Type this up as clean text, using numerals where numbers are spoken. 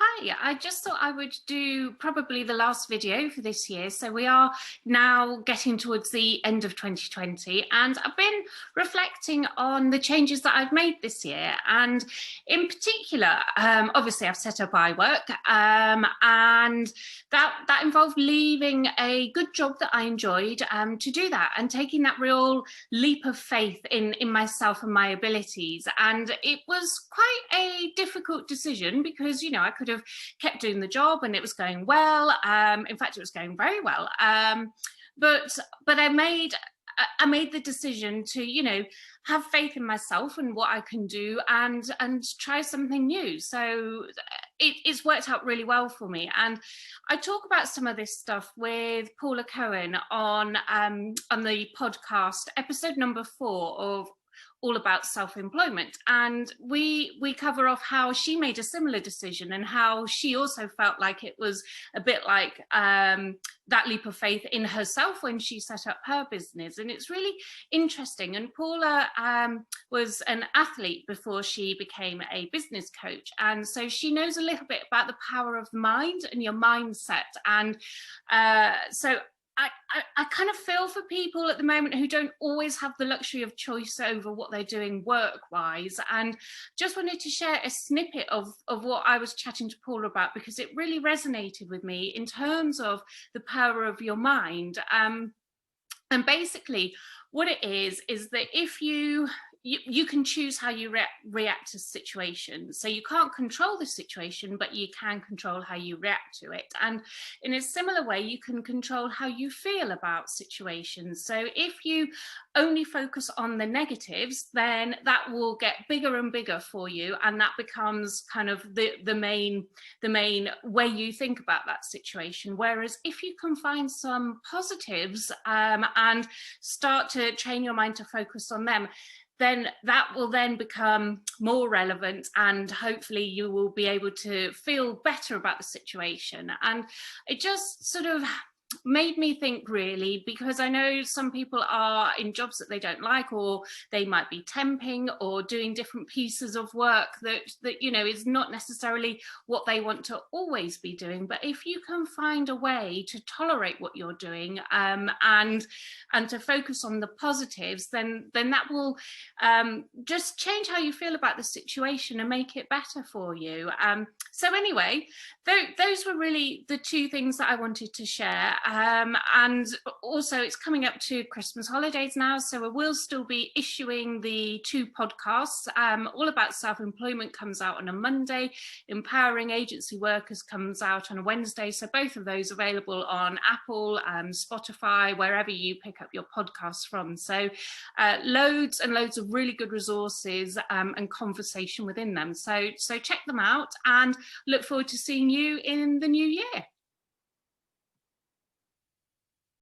Hi, I just thought I would do probably the last video for this year. So we are now getting towards the end of 2020, and I've been reflecting on the changes that I've made this year. And in particular, obviously I've set up IWORK, and that involved leaving a good job that I enjoyed to do that, and taking that real leap of faith in myself and my abilities. And it was quite a difficult decision because, you know, I could have kept doing the job and it was going well. In fact, it was going very well. But I made the decision to, you know, have faith in myself and what I can do, and try something new. So it's worked out really well for me. And I talk about some of this stuff with Paula Cohen on the podcast, episode number 4 of All About Self-Employment, and we cover off how she made a similar decision and how she also felt like it was a bit like that leap of faith in herself when she set up her business. And it's really interesting. And Paula was an athlete before she became a business coach, and so she knows a little bit about the power of the mind and your mindset. And so I kind of feel for people at the moment who don't always have the luxury of choice over what they're doing work-wise, and just wanted to share a snippet of what I was chatting to Paul about, because it really resonated with me in terms of the power of your mind. And basically what it is that if you can choose how you react to situations. So you can't control the situation, but you can control how you react to it. And in a similar way, you can control how you feel about situations. So if you only focus on the negatives, then that will get bigger and bigger for you, and that becomes kind of the main way you think about that situation. Whereas if you can find some positives and start to train your mind to focus on them, then that will then become more relevant, and hopefully you will be able to feel better about the situation. And it just sort of made me think, really, because I know some people are in jobs that they don't like, or they might be temping or doing different pieces of work that you know is not necessarily what they want to always be doing. But if you can find a way to tolerate what you're doing and to focus on the positives, then that will just change how you feel about the situation and make it better for you. So anyway, those were really the two things that I wanted to share. And also, it's coming up to Christmas holidays now, so we will still be issuing the 2 podcasts. All About Self-Employment comes out on a Monday, Empowering Agency Workers comes out on a Wednesday. So both of those available on Apple, Spotify, wherever you pick up your podcasts from. So loads and loads of really good resources and conversation within them. So check them out, and look forward to seeing you in the new year.